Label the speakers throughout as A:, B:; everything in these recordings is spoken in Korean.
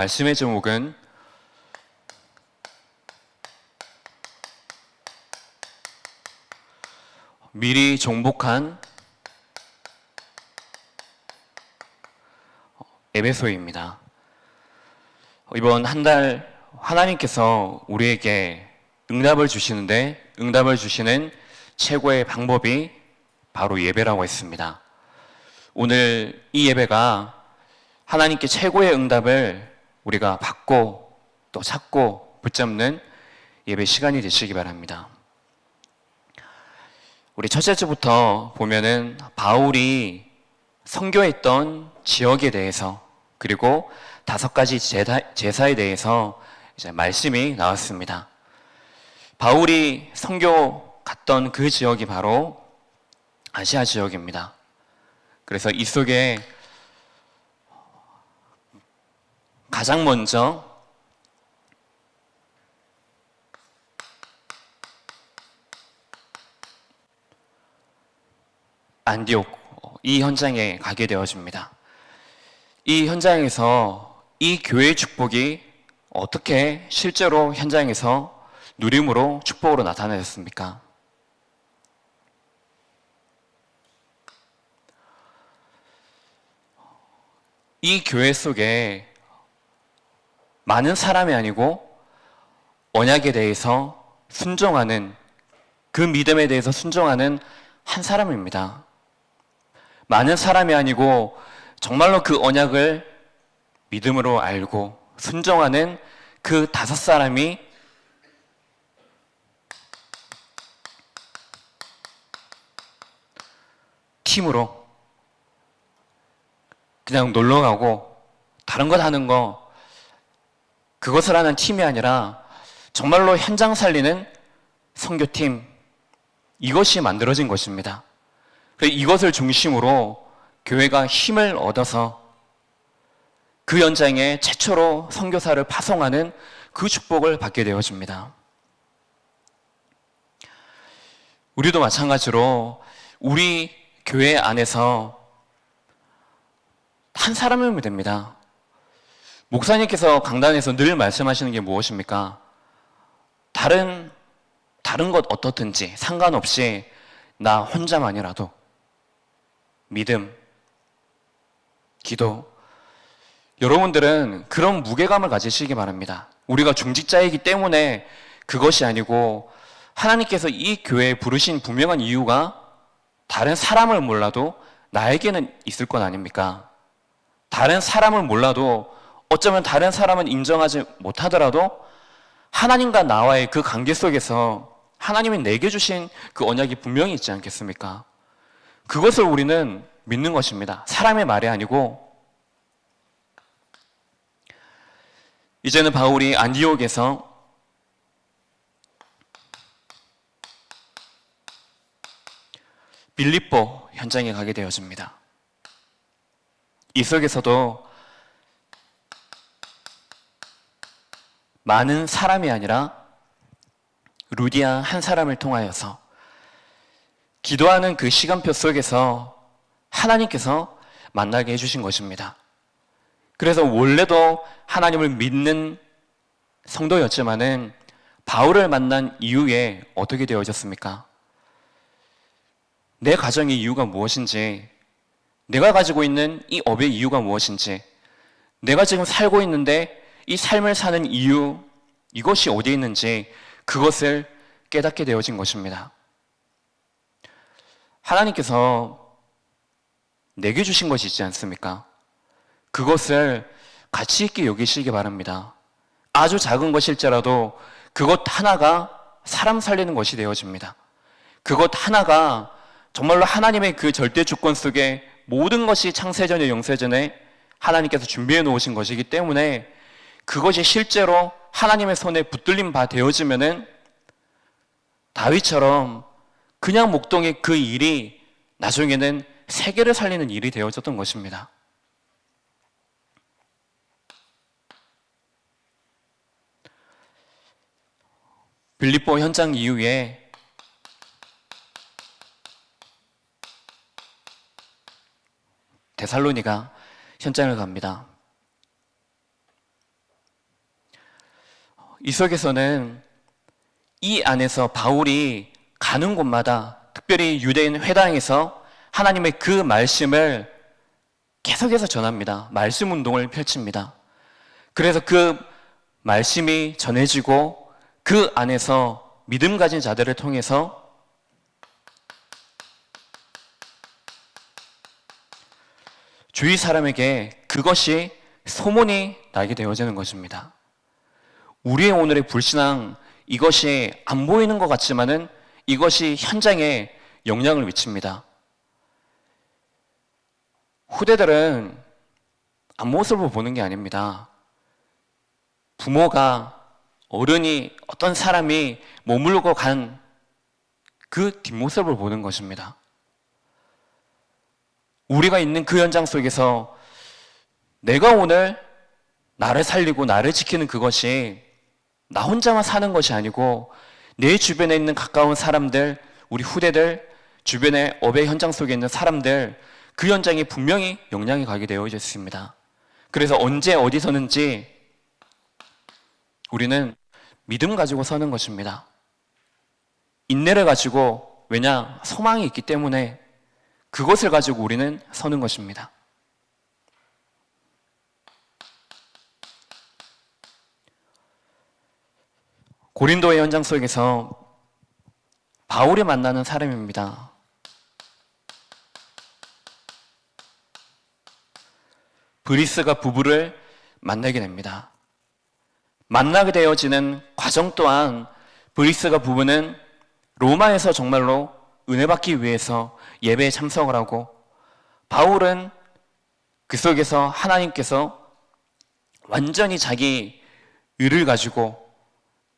A: 말씀의 제목은 미리 정복한 에베소입니다. 이번 한 달 하나님께서 우리에게 응답을 주시는데 응답을 주시는 최고의 방법이 바로 예배라고 했습니다. 오늘 이 예배가 하나님께 최고의 응답을 우리가 받고 또 찾고 붙잡는 예배 시간이 되시기 바랍니다. 우리 첫째 주부터 보면은 바울이 선교했던 지역에 대해서 그리고 5가지 제사에 대해서 이제 말씀이 나왔습니다. 바울이 선교 갔던 그 지역이 바로 아시아 지역입니다. 그래서 이 속에 가장 먼저 안디옥 이 현장에 가게 되어집니다. 이 현장에서 이 교회의 축복이 어떻게 실제로 현장에서 누림으로 축복으로 나타나셨습니까? 이 교회 속에 많은 사람이 아니고 언약에 대해서 순종하는 그 믿음에 대해서 순종하는 한 사람입니다. 많은 사람이 아니고 정말로 그 언약을 믿음으로 알고 순종하는 그 5사람이 팀으로 그냥 놀러 가고 다른 것 하는 거 그것을 하는 팀이 아니라 정말로 현장 살리는 선교팀 이것이 만들어진 것입니다. 이것을 중심으로 교회가 힘을 얻어서 그 현장에 최초로 선교사를 파송하는 그 축복을 받게 되어집니다. 우리도 마찬가지로 우리 교회 안에서 한 사람이면 됩니다. 목사님께서 강단에서 늘 말씀하시는 게 무엇입니까? 다른 것 어떻든지 상관없이 나 혼자만이라도 믿음, 기도 여러분들은 그런 무게감을 가지시기 바랍니다. 우리가 중직자이기 때문에 그것이 아니고 하나님께서 이 교회에 부르신 분명한 이유가 다른 사람을 몰라도 나에게는 있을 것 아닙니까? 다른 사람을 몰라도 어쩌면 다른 사람은 인정하지 못하더라도 하나님과 나와의 그 관계 속에서 하나님이 내게 주신 그 언약이 분명히 있지 않겠습니까? 그것을 우리는 믿는 것입니다. 사람의 말이 아니고 이제는 바울이 안디옥에서 빌립보 현장에 가게 되어집니다. 이 속에서도 많은 사람이 아니라 루디아 한 사람을 통하여서 기도하는 그 시간표 속에서 하나님께서 만나게 해주신 것입니다. 그래서 원래도 하나님을 믿는 성도였지만은 바울을 만난 이후에 어떻게 되어졌습니까? 내 가정의 이유가 무엇인지, 내가 가지고 있는 이 업의 이유가 무엇인지, 내가 지금 살고 있는데 이 삶을 사는 이유, 이것이 어디에 있는지 그것을 깨닫게 되어진 것입니다. 하나님께서 내게 주신 것이 있지 않습니까? 그것을 가치 있게 여기시기 바랍니다. 아주 작은 것일지라도 그것 하나가 사람 살리는 것이 되어집니다. 그것 하나가 정말로 하나님의 그 절대 주권 속에 모든 것이 창세전에 영세전에 하나님께서 준비해 놓으신 것이기 때문에 그것이 실제로 하나님의 손에 붙들린 바 되어지면은 다윗처럼 그냥 목동의 그 일이 나중에는 세계를 살리는 일이 되어졌던 것입니다. 빌립보 현장 이후에 데살로니가 현장을 갑니다. 이 속에서는 이 안에서 바울이 가는 곳마다 특별히 유대인 회당에서 하나님의 그 말씀을 계속해서 전합니다. 말씀 운동을 펼칩니다. 그래서 그 말씀이 전해지고 그 안에서 믿음 가진 자들을 통해서 주위 사람에게 그것이 소문이 나게 되어지는 것입니다. 우리의 오늘의 불신앙, 이것이 안 보이는 것 같지만은 이것이 현장에 영향을 미칩니다. 후대들은 앞모습을 보는 게 아닙니다. 부모가, 어른이, 어떤 사람이 머물고 간 그 뒷모습을 보는 것입니다. 우리가 있는 그 현장 속에서 내가 오늘 나를 살리고 나를 지키는 그것이 나 혼자만 사는 것이 아니고 내 주변에 있는 가까운 사람들, 우리 후대들, 주변의 업의 현장 속에 있는 사람들, 그 현장에 분명히 영향이 가게 되어 있습니다. 그래서 언제 어디 서는지 우리는 믿음 가지고 서는 것입니다. 인내를 가지고, 왜냐? 소망이 있기 때문에 그것을 가지고 우리는 서는 것입니다. 고린도의 현장 속에서 바울이 만나는 사람입니다. 브리스가 부부를 만나게 됩니다. 만나게 되어지는 과정 또한 브리스가 부부는 로마에서 정말로 은혜 받기 위해서 예배에 참석을 하고, 바울은 그 속에서 하나님께서 완전히 자기 의를 가지고,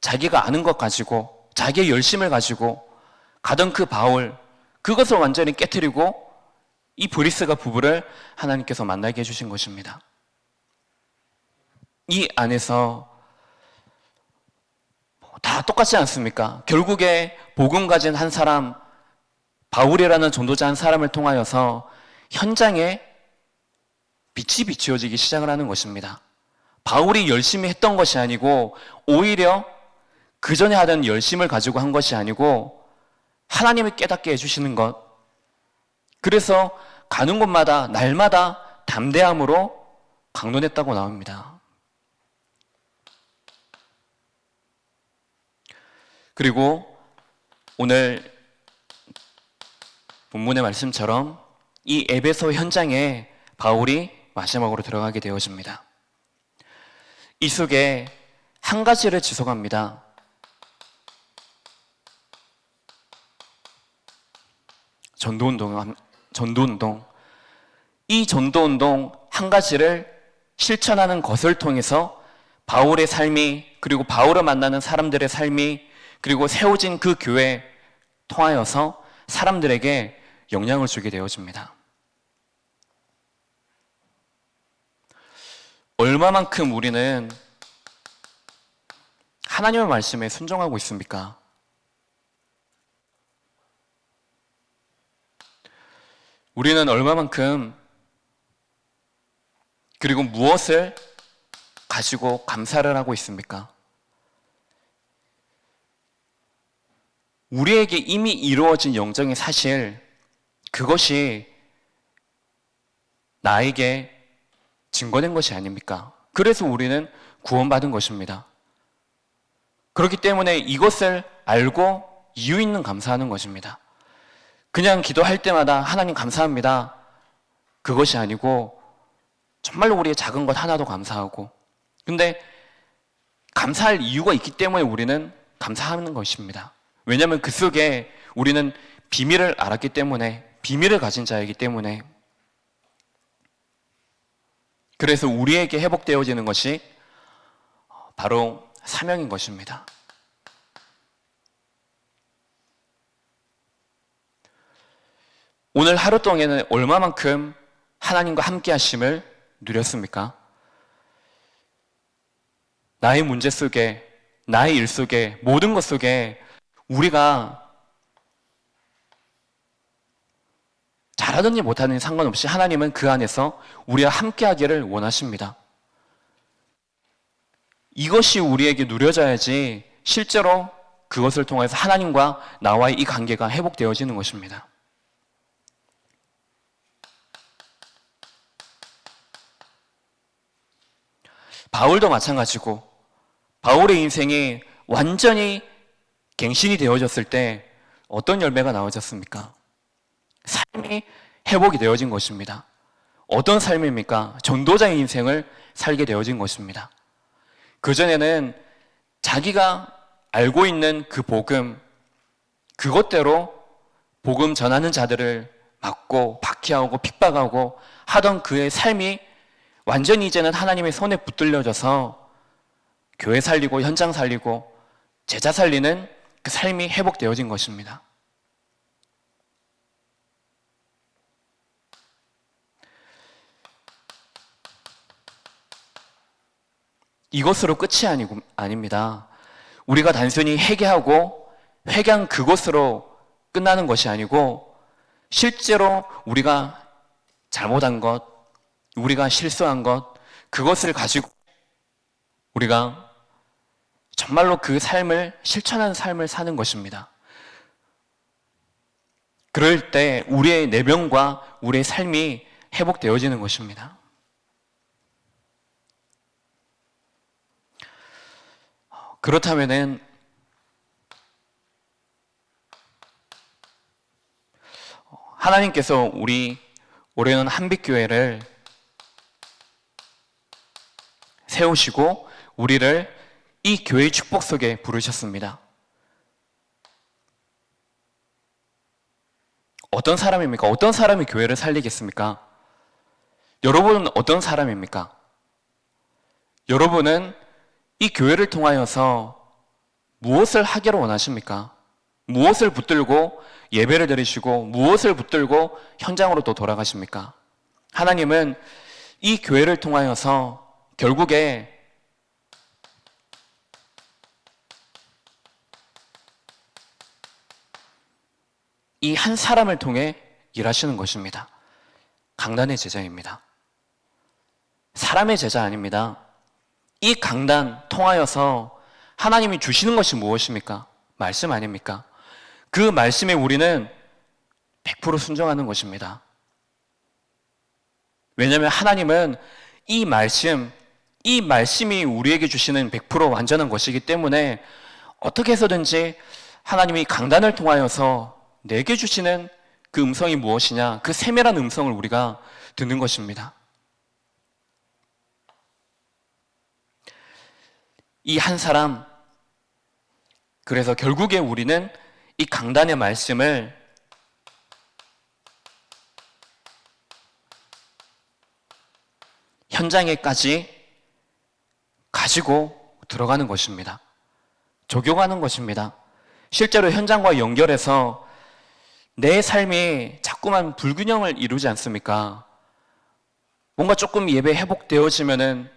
A: 자기가 아는 것 가지고, 자기의 열심을 가지고 가던 그 바울, 그것을 완전히 깨트리고 이 브리스가 부부를 하나님께서 만나게 해주신 것입니다. 이 안에서 다 똑같지 않습니까? 결국에 복음 가진 한 사람, 바울이라는 전도자 한 사람을 통하여서 현장에 빛이 비추어지기 시작을 하는 것입니다. 바울이 열심히 했던 것이 아니고 오히려 그 전에 하던 열심을 가지고 한 것이 아니고 하나님을 깨닫게 해주시는 것. 그래서 가는 곳마다 날마다 담대함으로 강론했다고 나옵니다. 그리고 오늘 본문의 말씀처럼 이 에베소 현장에 바울이 마지막으로 들어가게 되어집니다. 이 속에 한 가지를 지속합니다. 전도운동. 이 전도운동 한 가지를 실천하는 것을 통해서 바울의 삶이, 그리고 바울을 만나는 사람들의 삶이, 그리고 세워진 그 교회 통하여서 사람들에게 영향을 주게 되어집니다. 얼마만큼 우리는 하나님의 말씀에 순종하고 있습니까? 우리는 얼마만큼, 그리고 무엇을 가지고 감사를 하고 있습니까? 우리에게 이미 이루어진 영적인 사실, 그것이 나에게 증거된 것이 아닙니까? 그래서 우리는 구원받은 것입니다. 그렇기 때문에 이것을 알고 이유 있는 감사하는 것입니다. 그냥 기도할 때마다 하나님 감사합니다, 그것이 아니고 정말로 우리의 작은 것 하나도 감사하고, 근데 감사할 이유가 있기 때문에 우리는 감사하는 것입니다. 왜냐하면 그 속에 우리는 비밀을 알았기 때문에, 비밀을 가진 자이기 때문에. 그래서 우리에게 회복되어지는 것이 바로 사명인 것입니다. 오늘 하루 동안에는 얼마만큼 하나님과 함께 하심을 누렸습니까? 나의 문제 속에, 나의 일 속에, 모든 것 속에 우리가 잘하든지 못하든지 상관없이 하나님은 그 안에서 우리와 함께 하기를 원하십니다. 이것이 우리에게 누려져야지 실제로 그것을 통해서 하나님과 나와의 이 관계가 회복되어지는 것입니다. 바울도 마찬가지고 바울의 인생이 완전히 갱신이 되어졌을 때 어떤 열매가 나와졌습니까? 삶이 회복이 되어진 것입니다. 어떤 삶입니까? 전도자의 인생을 살게 되어진 것입니다. 그전에는 자기가 알고 있는 그 복음, 그것대로 복음 전하는 자들을 막고 박해하고 핍박하고 하던 그의 삶이 완전히 이제는 하나님의 손에 붙들려져서 교회 살리고 현장 살리고 제자 살리는 그 삶이 회복되어진 것입니다. 이것으로 끝이 아닙니다. 우리가 단순히 회개하고 회개한 그것으로 끝나는 것이 아니고 실제로 우리가 잘못한 것, 우리가 실수한 것, 그것을 가지고 우리가 정말로 그 삶을 실천하는 삶을 사는 것입니다. 그럴 때 우리의 내면과 우리의 삶이 회복되어지는 것입니다. 그렇다면은 하나님께서 우리 올해는 한빛교회를 세우시고 우리를 이 교회의 축복 속에 부르셨습니다. 어떤 사람입니까? 어떤 사람이 교회를 살리겠습니까? 여러분은 어떤 사람입니까? 여러분은 이 교회를 통하여서 무엇을 하기를 원하십니까? 무엇을 붙들고 예배를 드리시고 무엇을 붙들고 현장으로 또 돌아가십니까? 하나님은 이 교회를 통하여서 결국에 이 한 사람을 통해 일하시는 것입니다. 강단의 제자입니다. 사람의 제자 아닙니다. 이 강단 통하여서 하나님이 주시는 것이 무엇입니까? 말씀 아닙니까? 그 말씀에 우리는 100% 순종하는 것입니다. 왜냐하면 하나님은 이 말씀이 우리에게 주시는 100% 완전한 것이기 때문에 어떻게 해서든지 하나님이 강단을 통하여서 내게 주시는 그 음성이 무엇이냐, 그 세밀한 음성을 우리가 듣는 것입니다. 이 한 사람, 그래서 결국에 우리는 이 강단의 말씀을 현장에까지 가지고 들어가는 것입니다. 적용하는 것입니다. 실제로 현장과 연결해서 내 삶이 자꾸만 불균형을 이루지 않습니까? 뭔가 조금 예배 회복되어지면은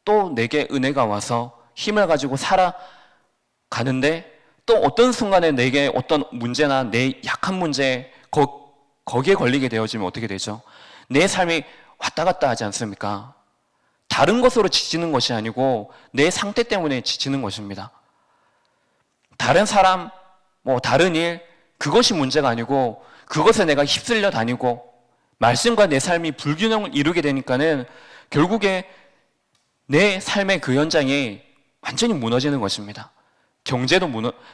A: 또 내게 은혜가 와서 힘을 가지고 살아가는데 또 어떤 순간에 내게 어떤 문제나 내 약한 문제 거기에 걸리게 되어지면 어떻게 되죠? 내 삶이 왔다 갔다 하지 않습니까? 다른 것으로 지치는 것이 아니고 내 상태 때문에 지치는 것입니다. 다른 사람, 다른 일, 그것이 문제가 아니고 그것에 내가 휩쓸려 다니고 말씀과 내 삶이 불균형을 이루게 되니까는 결국에 내 삶의 그 현장이 완전히 무너지는 것입니다.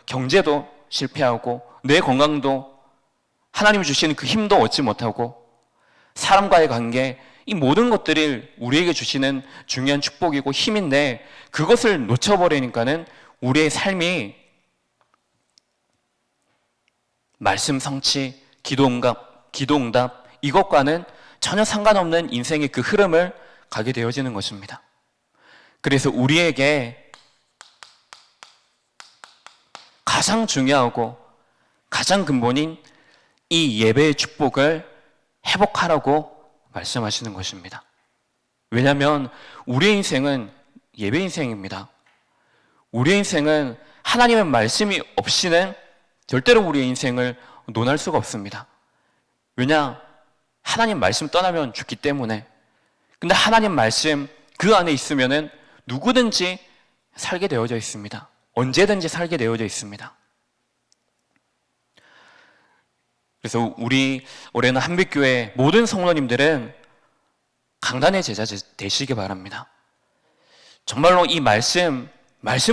A: 경제도 실패하고 내 건강도 하나님이 주시는 그 힘도 얻지 못하고 사람과의 관계, 이 모든 것들이 우리에게 주시는 중요한 축복이고 힘인데 그것을 놓쳐버리니까는 우리의 삶이 말씀 성취, 기도응답 이것과는 전혀 상관없는 인생의 그 흐름을 가게 되어지는 것입니다. 그래서 우리에게 가장 중요하고 가장 근본인 이 예배의 축복을 회복하라고 말씀하시는 것입니다. 왜냐하면 우리의 인생은 예배 인생입니다. 우리의 인생은 하나님의 말씀이 없이는 절대로 우리의 인생을 논할 수가 없습니다. 왜냐? 하나님 말씀 떠나면 죽기 때문에. 근데 하나님 말씀 그 안에 있으면은 누구든지 살게 되어져 있습니다. 언제든지 살게 되어져 있습니다. 그래서 우리 올해는 한빛교회 모든 성도님들은 강단의 제자 되시기 바랍니다. 정말로 이 말씀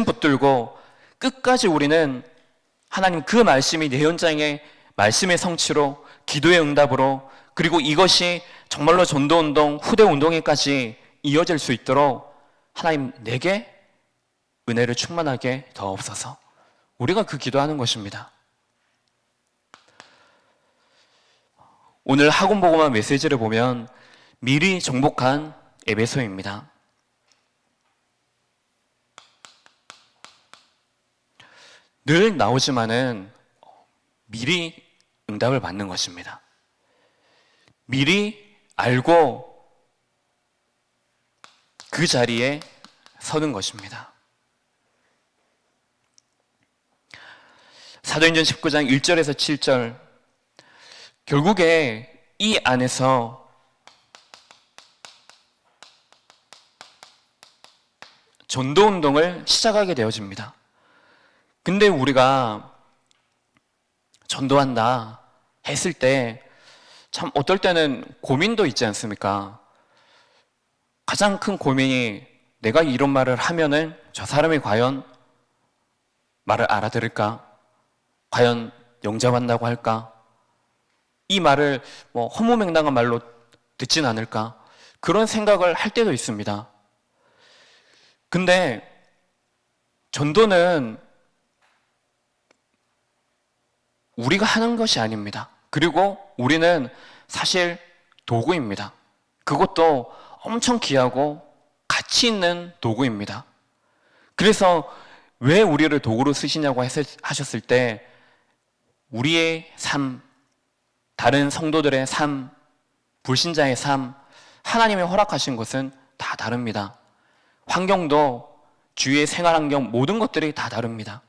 A: 붙들고 끝까지 우리는 하나님 그 말씀이 내 현장에 말씀의 성취로, 기도의 응답으로, 그리고 이것이 정말로 전도운동, 후대운동에까지 이어질 수 있도록 하나님 내게 은혜를 충만하게 더옵소서. 우리가 그 기도하는 것입니다. 오늘 학원보고만 메시지를 보면 미리 정복한 에베소입니다. 늘 나오지만은 미리 응답을 받는 것입니다. 미리 알고 그 자리에 서는 것입니다. 사도행전 19장 1절에서 7절, 결국에 이 안에서 전도운동을 시작하게 되어집니다. 근데 우리가 전도한다 했을 때 참 어떨 때는 고민도 있지 않습니까? 가장 큰 고민이 내가 이런 말을 하면은 저 사람이 과연 말을 알아들을까? 과연 영접한다고 할까? 이 말을 허무맹랑한 말로 듣진 않을까? 그런 생각을 할 때도 있습니다. 근데 전도는 우리가 하는 것이 아닙니다. 그리고 우리는 사실 도구입니다. 그것도 엄청 귀하고 가치 있는 도구입니다. 그래서 왜 우리를 도구로 쓰시냐고 하셨을 때 우리의 삶, 다른 성도들의 삶, 불신자의 삶, 하나님이 허락하신 것은 다 다릅니다. 환경도 주위의 생활 환경 모든 것들이 다 다릅니다.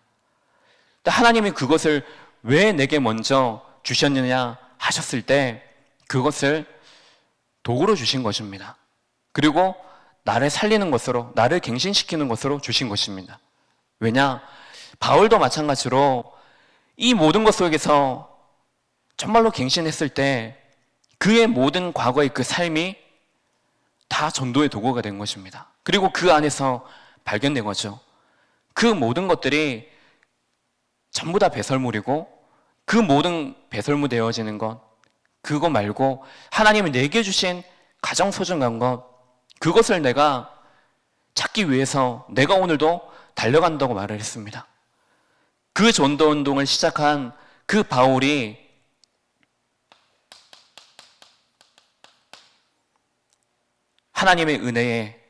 A: 하나님이 그것을 왜 내게 먼저 주셨느냐 하셨을 때 그것을 도구로 주신 것입니다. 그리고 나를 살리는 것으로, 나를 갱신시키는 것으로 주신 것입니다. 왜냐? 바울도 마찬가지로 이 모든 것 속에서 정말로 갱신했을 때 그의 모든 과거의 그 삶이 다 전도의 도구가 된 것입니다. 그리고 그 안에서 발견된 거죠. 그 모든 것들이 전부 다 배설물이고 그 모든 배설물 되어지는 것, 그거 말고 하나님이 내게 주신 가장 소중한 것, 그것을 내가 찾기 위해서 내가 오늘도 달려간다고 말을 했습니다. 그 전도운동을 시작한 그 바울이 하나님의 은혜에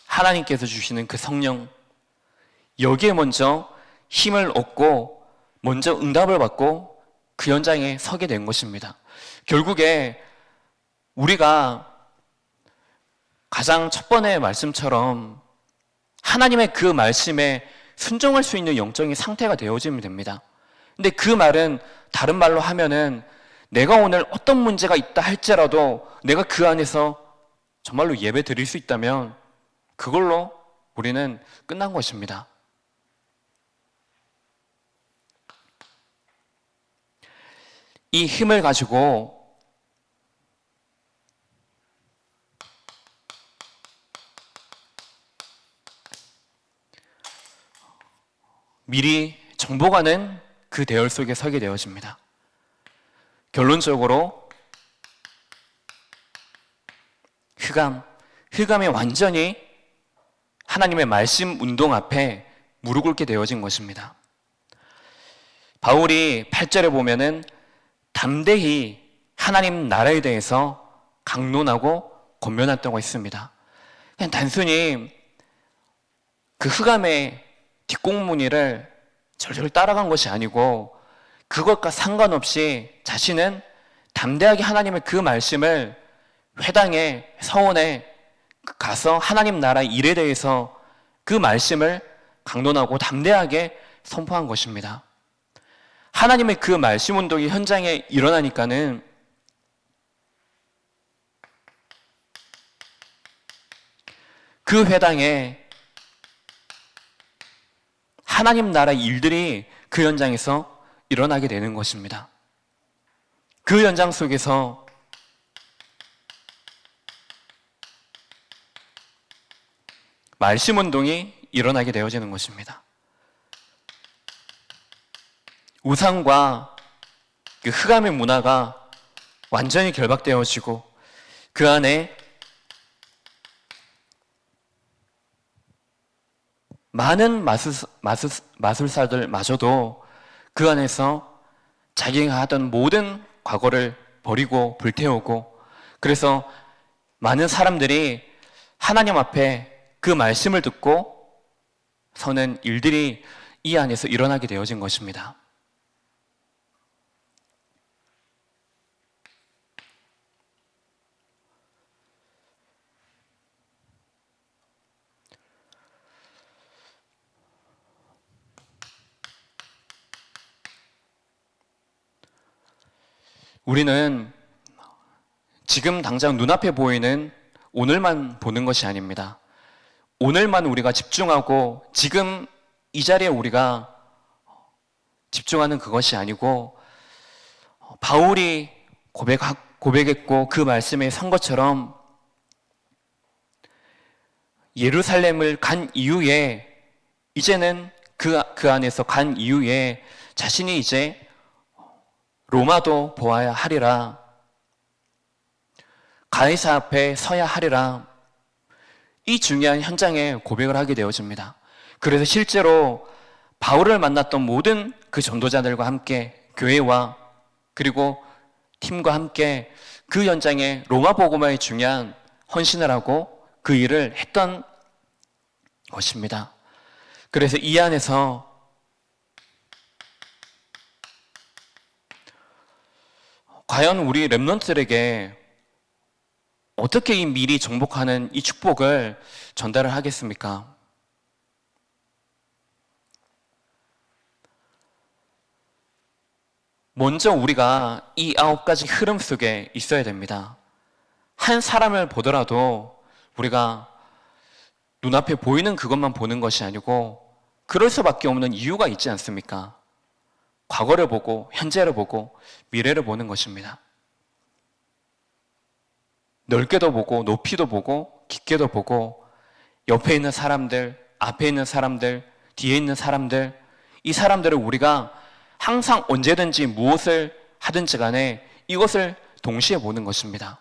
A: 하나님께서 주시는 그 성령, 여기에 먼저 힘을 얻고 먼저 응답을 받고 그 현장에 서게 된 것입니다. 결국에 우리가 가장 첫 번의 말씀처럼 하나님의 그 말씀에 순종할 수 있는 영적인 상태가 되어지면 됩니다. 근데 그 말은 다른 말로 하면은 내가 오늘 어떤 문제가 있다 할지라도 내가 그 안에서 정말로 예배 드릴 수 있다면 그걸로 우리는 끝난 것입니다. 이 힘을 가지고 미리 정복하는 그 대열 속에 서게 되어집니다. 결론적으로 흑암이 완전히 하나님의 말씀 운동 앞에 무릎 꿇게 되어진 것입니다. 바울이 8절에 보면은 담대히 하나님 나라에 대해서 강론하고 권면했다고 했습니다. 그냥 단순히 그 흑암의 뒷공무니를 절절 따라간 것이 아니고 그것과 상관없이 자신은 담대하게 하나님의 그 말씀을 회당에, 서원에 가서 하나님 나라 일에 대해서 그 말씀을 강론하고 담대하게 선포한 것입니다. 하나님의 그 말씀 운동이 현장에 일어나니까는 그 회당에 하나님 나라의 일들이 그 현장에서 일어나게 되는 것입니다. 그 현장 속에서 말씀 운동이 일어나게 되어지는 것입니다. 우상과 그 흑암의 문화가 완전히 결박되어지고 그 안에 많은 마술사들마저도 그 안에서 자기가 하던 모든 과거를 버리고 불태우고, 그래서 많은 사람들이 하나님 앞에 그 말씀을 듣고 서는 일들이 이 안에서 일어나게 되어진 것입니다. 우리는 지금 당장 눈앞에 보이는 오늘만 보는 것이 아닙니다. 오늘만 우리가 집중하고 지금 이 자리에 우리가 집중하는 그것이 아니고, 바울이 고백했고 그 말씀에 선 것처럼 예루살렘을 간 이후에, 이제는 그 안에서 간 이후에 자신이 이제 로마도 보아야 하리라, 가이사 앞에 서야 하리라, 이 중요한 현장에 고백을 하게 되어집니다. 그래서 실제로 바울을 만났던 모든 그 전도자들과 함께 교회와 그리고 팀과 함께 그 현장에 로마 복음화에 중요한 헌신을 하고 그 일을 했던 것입니다. 그래서 이 안에서 과연 우리 렘넌트들에게 어떻게 이 미리 정복하는 이 축복을 전달을 하겠습니까? 먼저 우리가 이 9가지 흐름 속에 있어야 됩니다. 한 사람을 보더라도 우리가 눈앞에 보이는 그것만 보는 것이 아니고 그럴 수밖에 없는 이유가 있지 않습니까? 과거를 보고 현재를 보고 미래를 보는 것입니다. 넓게도 보고 높이도 보고 깊게도 보고 옆에 있는 사람들, 앞에 있는 사람들, 뒤에 있는 사람들, 이 사람들을 우리가 항상 언제든지 무엇을 하든지 간에 이것을 동시에 보는 것입니다.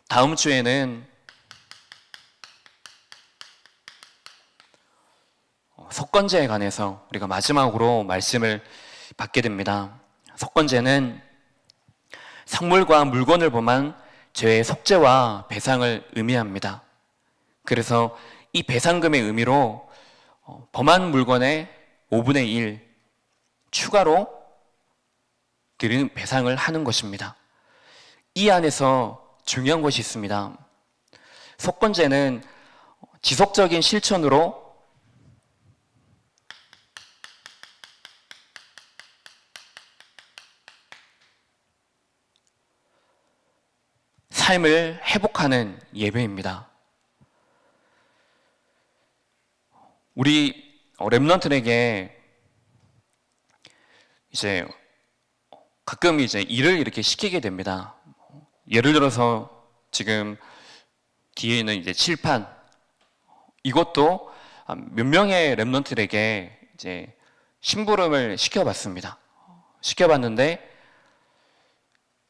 A: 다음 주에는 속건제에 관해서 우리가 마지막으로 말씀을 받게 됩니다. 속건제는 성물과 물건을 범한 죄의 속죄와 배상을 의미합니다. 그래서 이 배상금의 의미로 범한 물건의 5분의 1 추가로 드리는 배상을 하는 것입니다. 이 안에서 중요한 것이 있습니다. 속건제는 지속적인 실천으로 삶을 회복하는 예배입니다. 우리 렘넌트에게 이제 가끔 이제 일을 이렇게 시키게 됩니다. 예를 들어서 지금 뒤에 있는 이제 칠판, 이것도 몇 명의 렘넌트에게 이제 심부름을 시켜봤습니다. 시켜봤는데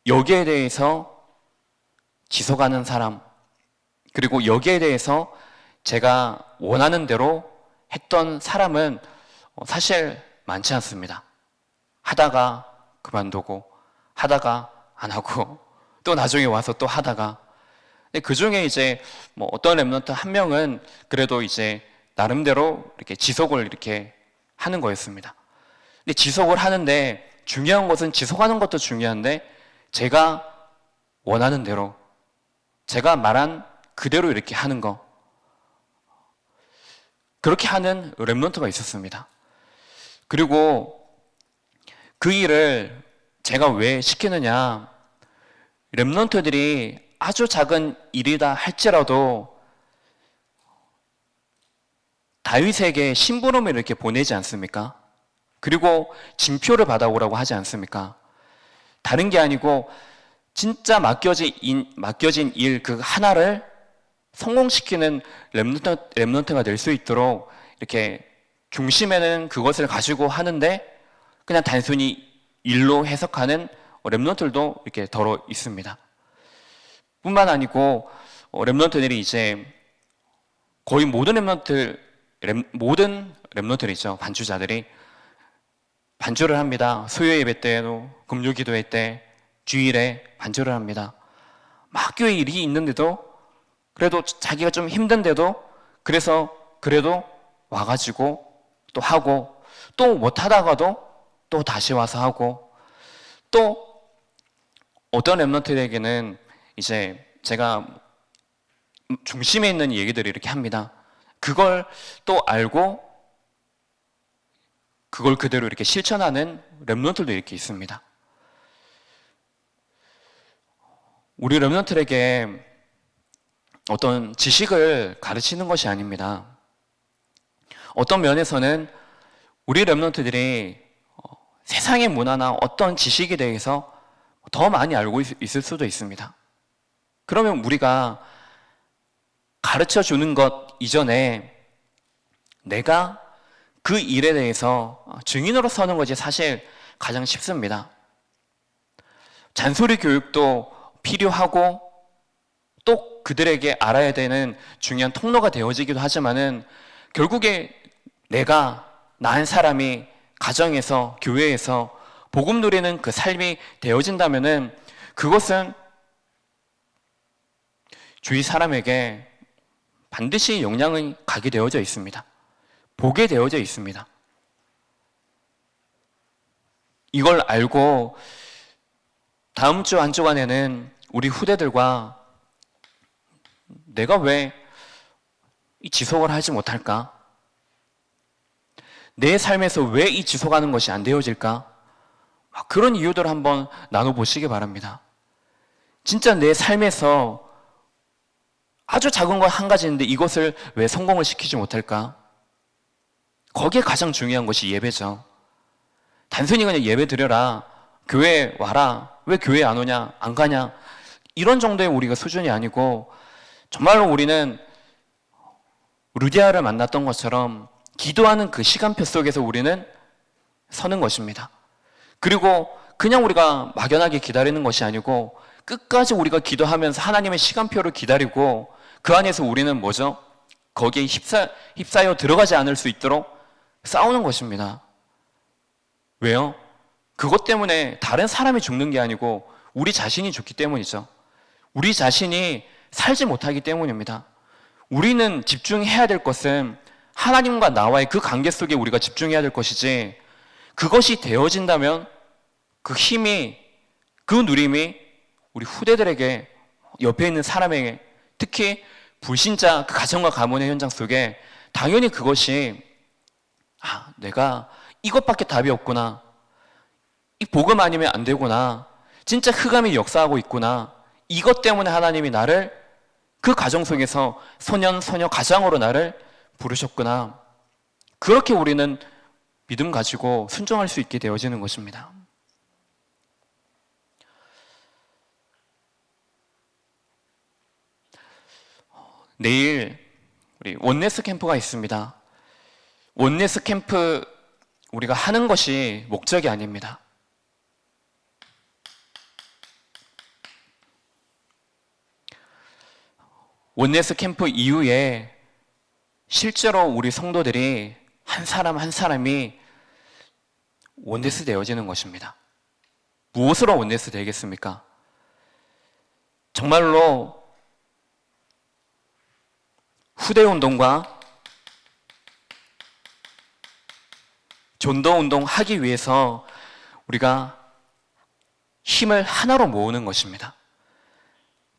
A: 여기에 대해서 지속하는 사람, 그리고 여기에 대해서 제가 원하는 대로 했던 사람은 사실 많지 않습니다. 하다가 그만두고 하다가 안 하고 또 나중에 와서 또 하다가, 그 중에 이제 뭐 어떤 렘넌트 한 명은 그래도 이제 나름대로 이렇게 지속을 이렇게 하는 거였습니다. 근데 지속을 하는데 중요한 것은 지속하는 것도 중요한데 제가 원하는 대로 제가 말한 그대로 이렇게 하는 거, 그렇게 하는 렘넌트가 있었습니다. 그리고 그 일을 제가 왜 시키느냐? 렘넌트들이 아주 작은 일이다 할지라도 다윗에게 심부름을 이렇게 보내지 않습니까? 그리고 징표를 받아오라고 하지 않습니까? 다른 게 아니고 진짜 맡겨진 일 그 하나를 성공시키는 렘넌트가 될 수 있도록 이렇게 중심에는 그것을 가지고 하는데 그냥 단순히 일로 해석하는 렘넌트들도 이렇게 더러 있습니다. 뿐만 아니고 렘넌트들이 이제 거의 모든 렘넌트들이죠. 반주자들이 반주를 합니다. 수요 예배 때도, 금요 기도회 때, 주일에 반주를 합니다. 막 교회 일이 있는데도 그래도 자기가 좀 힘든데도 그래도 와가지고 또 하고 또 못하다가도 또 다시 와서 하고 또 어떤 렘넌트에게는 이제 제가 중심에 있는 얘기들을 이렇게 합니다. 그걸 또 알고 그걸 그대로 이렇게 실천하는 렘넌트들도 이렇게 있습니다. 우리 렘넌트에게 어떤 지식을 가르치는 것이 아닙니다. 어떤 면에서는 우리 렘넌트들이 세상의 문화나 어떤 지식에 대해서 더 많이 알고 있을 수도 있습니다. 그러면 우리가 가르쳐 주는 것 이전에 내가 그 일에 대해서 증인으로 서는 것이 사실 가장 쉽습니다. 잔소리 교육도 필요하고 또 그들에게 알아야 되는 중요한 통로가 되어지기도 하지만은 결국에 내가 한 사람이 가정에서 교회에서 복음 누리는 그 삶이 되어진다면은 그것은 주위 사람에게 반드시 영향이 가게 되어져 있습니다. 보게 되어져 있습니다. 이걸 알고 다음 주 한 주간에는 우리 후대들과 내가 왜 이 지속을 하지 못할까? 내 삶에서 왜 이 지속하는 것이 안 되어질까? 그런 이유들을 한번 나눠보시기 바랍니다. 진짜 내 삶에서 아주 작은 것 한 가지 있는데 이것을 왜 성공을 시키지 못할까? 거기에 가장 중요한 것이 예배죠. 단순히 그냥 예배 드려라, 교회 와라, 왜 교회 안 오냐, 안 가냐, 이런 정도의 우리가 수준이 아니고 정말로 우리는 루디아를 만났던 것처럼 기도하는 그 시간표 속에서 우리는 서는 것입니다. 그리고 그냥 우리가 막연하게 기다리는 것이 아니고 끝까지 우리가 기도하면서 하나님의 시간표를 기다리고 그 안에서 우리는 뭐죠? 거기에 휩싸여 들어가지 않을 수 있도록 싸우는 것입니다. 왜요? 그것 때문에 다른 사람이 죽는 게 아니고 우리 자신이 죽기 때문이죠. 우리 자신이 살지 못하기 때문입니다. 우리는 집중해야 될 것은 하나님과 나와의 그 관계 속에 우리가 집중해야 될 것이지, 그것이 되어진다면 그 힘이, 그 누림이 우리 후대들에게, 옆에 있는 사람에게, 특히 불신자 그 가정과 가문의 현장 속에 당연히 그것이 내가 이것밖에 답이 없구나, 이 복음 아니면 안 되구나, 진짜 흑암이 역사하고 있구나, 이것 때문에 하나님이 나를 그 가정 속에서 소년, 소녀 가장으로 나를 부르셨구나, 그렇게 우리는 믿음 가지고 순종할 수 있게 되어지는 것입니다. 내일 우리 원네스 캠프가 있습니다. 원네스 캠프 우리가 하는 것이 목적이 아닙니다. 원네스 캠프 이후에 실제로 우리 성도들이 한 사람 한 사람이 원네스 되어지는 것입니다. 무엇으로 원네스 되겠습니까? 정말로 후대운동과 전도운동 하기 위해서 우리가 힘을 하나로 모으는 것입니다.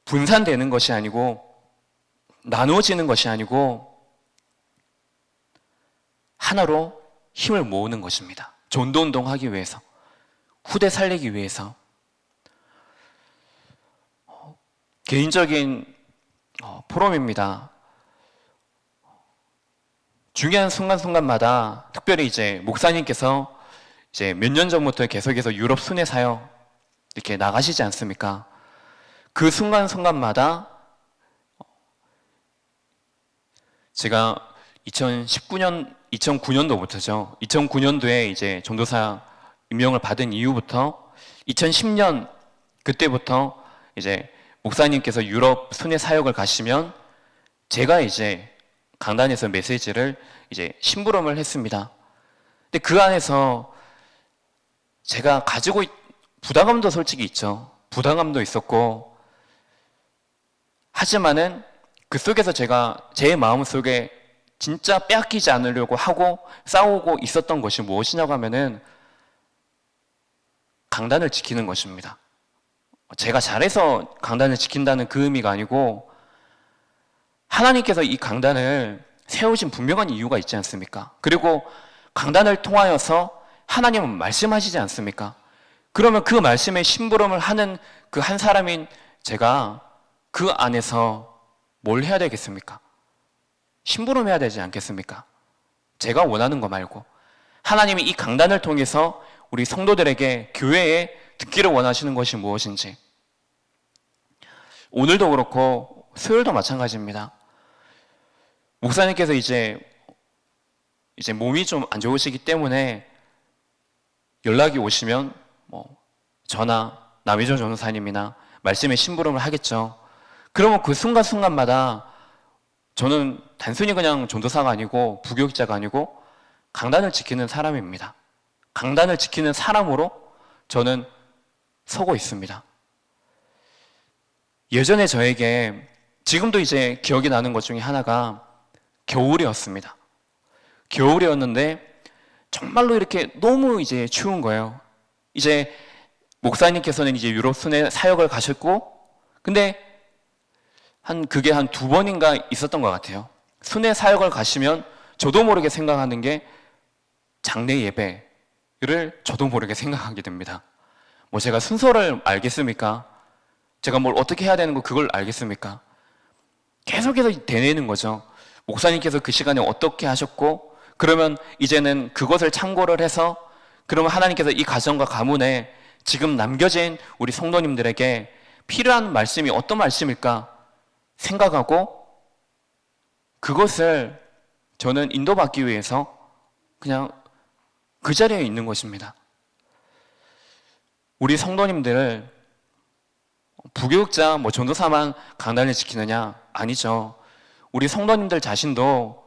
A: 분산되는 것이 아니고 나누어지는 것이 아니고 하나로 힘을 모으는 것입니다. 전도운동 하기 위해서 후대 살리기 위해서 개인적인 포럼입니다. 중요한 순간순간마다 특별히 이제 목사님께서 이제 몇 년 전부터 계속해서 유럽 순회 사역 이렇게 나가시지 않습니까? 그 순간순간마다 제가 2009년도부터죠. 2009년도에 이제 전도사 임명을 받은 이후부터 2010년 그때부터 이제 목사님께서 유럽 순회 사역을 가시면 제가 이제 강단에서 메시지를 이제 심부름을 했습니다. 근데 그 안에서 제가 가지고 부담감도 솔직히 있죠. 부담감도 있었고, 하지만은 그 속에서 제가 제 마음속에 진짜 빼앗기지 않으려고 하고 싸우고 있었던 것이 무엇이냐고 하면은 강단을 지키는 것입니다. 제가 잘해서 강단을 지킨다는 그 의미가 아니고 하나님께서 이 강단을 세우신 분명한 이유가 있지 않습니까? 그리고 강단을 통하여서 하나님은 말씀하시지 않습니까? 그러면 그 말씀에 심부름을 하는 그 한 사람인 제가 그 안에서 뭘 해야 되겠습니까? 심부름해야 되지 않겠습니까? 제가 원하는 거 말고 하나님이 이 강단을 통해서 우리 성도들에게 교회에 듣기를 원하시는 것이 무엇인지, 오늘도 그렇고 수요일도 마찬가지입니다. 목사님께서 이제 몸이 좀 안 좋으시기 때문에 연락이 오시면 저나 남희정 전도사님이나 말씀에 심부름을 하겠죠. 그러면 그 순간순간마다 저는 단순히 그냥 전도사가 아니고 부교육자가 아니고 강단을 지키는 사람입니다. 강단을 지키는 사람으로 저는 서고 있습니다. 예전에 저에게 지금도 이제 기억이 나는 것 중에 하나가 겨울이었습니다. 겨울이었는데 정말로 이렇게 너무 이제 추운 거예요. 이제 목사님께서는 이제 유럽 순회 사역을 가셨고, 근데 그게 한 2번인가 있었던 것 같아요. 순회 사역을 가시면 저도 모르게 생각하는 게 장례 예배를 저도 모르게 생각하게 됩니다. 제가 순서를 알겠습니까? 제가 뭘 어떻게 해야 되는 거 그걸 알겠습니까? 계속해서 되뇌는 거죠. 목사님께서 그 시간에 어떻게 하셨고, 그러면 이제는 그것을 참고를 해서 그러면 하나님께서 이 가정과 가문에 지금 남겨진 우리 성도님들에게 필요한 말씀이 어떤 말씀일까 생각하고 그것을 저는 인도받기 위해서 그냥 그 자리에 있는 것입니다. 우리 성도님들을 부교육자, 전도사만 강단을 지키느냐? 아니죠. 우리 성도님들 자신도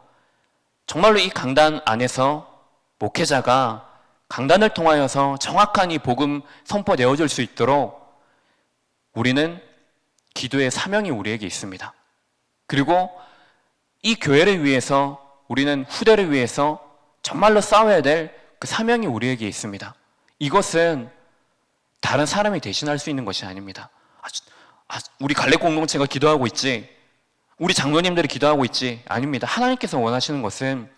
A: 정말로 이 강단 안에서 목회자가 강단을 통하여서 정확한 이 복음 선포되어질 수 있도록 우리는 기도의 사명이 우리에게 있습니다. 그리고 이 교회를 위해서 우리는 후대를 위해서 정말로 싸워야 될 그 사명이 우리에게 있습니다. 이것은 다른 사람이 대신할 수 있는 것이 아닙니다. 우리 갈렙 공동체가 기도하고 있지, 우리 장로님들이 기도하고 있지, 아닙니다. 하나님께서 원하시는 것은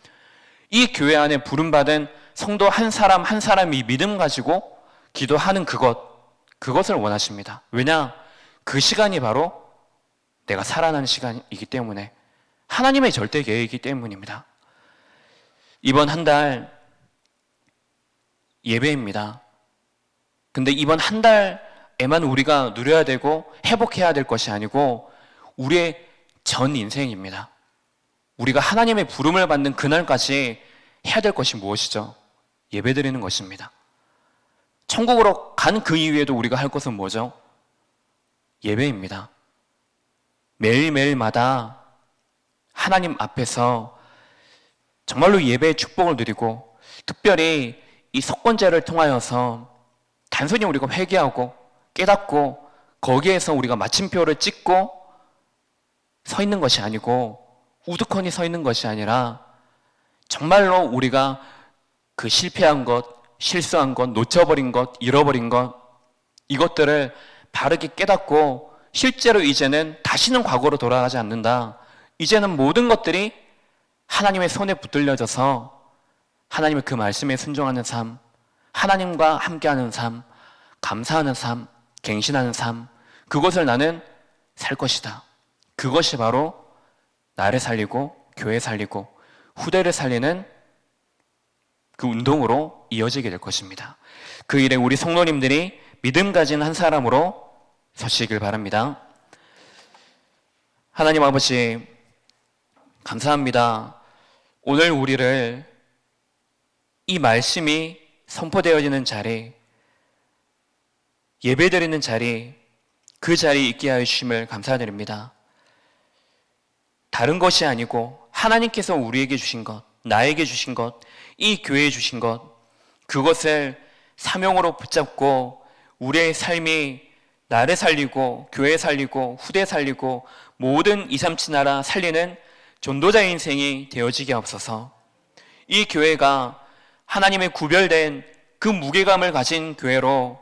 A: 이 교회 안에 부름받은 성도 한 사람 한 사람이 믿음 가지고 기도하는 그것을 원하십니다. 왜냐? 그 시간이 바로 내가 살아나는 시간이기 때문에, 하나님의 절대 계획이기 때문입니다. 이번 한 달 예배입니다. 근데 이번 한 달에만 우리가 누려야 되고 회복해야 될 것이 아니고 우리의 전 인생입니다. 우리가 하나님의 부름을 받는 그날까지 해야 될 것이 무엇이죠? 예배드리는 것입니다. 천국으로 간 그 이후에도 우리가 할 것은 뭐죠? 예배입니다. 매일매일마다 하나님 앞에서 정말로 예배의 축복을 누리고, 특별히 이 석권제를 통하여서 단순히 우리가 회개하고 깨닫고 거기에서 우리가 마침표를 찍고 서 있는 것이 아니고, 우두커니 서 있는 것이 아니라 정말로 우리가 그 실패한 것, 실수한 것, 놓쳐버린 것, 잃어버린 것, 이것들을 바르게 깨닫고 실제로 이제는 다시는 과거로 돌아가지 않는다. 이제는 모든 것들이 하나님의 손에 붙들려져서 하나님의 그 말씀에 순종하는 삶, 하나님과 함께하는 삶, 감사하는 삶, 갱신하는 삶, 그것을 나는 살 것이다. 그것이 바로 나를 살리고 교회 살리고 후대를 살리는 그 운동으로 이어지게 될 것입니다. 그 일에 우리 성도님들이 믿음 가진 한 사람으로 서시길 바랍니다. 하나님 아버지, 감사합니다. 오늘 우리를 이 말씀이 선포되어지는 자리, 예배드리는 자리, 그 자리에 있게 하여 주심을 감사드립니다. 다른 것이 아니고 하나님께서 우리에게 주신 것, 나에게 주신 것, 이 교회에 주신 것, 그것을 사명으로 붙잡고 우리의 삶이 나를 살리고 교회 살리고 후대 살리고 모든 237 나라 살리는 전도자의 인생이 되어지게 하옵소서. 이 교회가 하나님의 구별된 그 무게감을 가진 교회로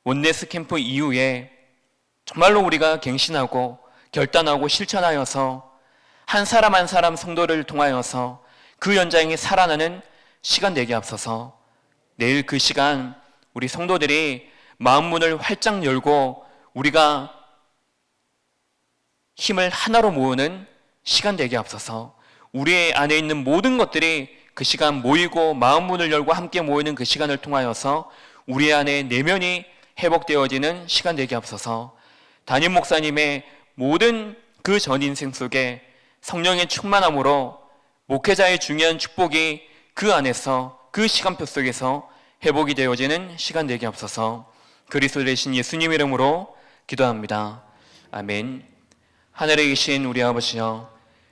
A: 원네스 캠프 이후에 정말로 우리가 갱신하고 결단하고 실천하여서 한 사람 한 사람 성도를 통하여서 그 연장이 살아나는 시간 되게 앞서서 내일 그 시간 우리 성도들이 마음 문을 활짝 열고 우리가 힘을 하나로 모으는 시간 되게 앞서서 우리 안에 있는 모든 것들이 그 시간 모이고 마음 문을 열고 함께 모이는 그 시간을 통하여서 우리 안에 내면이 회복되어지는 시간 되게 앞서서 담임 목사님의 모든 그 전 인생 속에 성령의 충만함으로 목회자의 중요한 축복이 그 안에서 그 시간표 속에서 회복이 되어지는 시간 되게 앞서서 그리스도 되신 예수님 이름으로 기도합니다. 아멘. 하늘에 계신 우리 아버지여,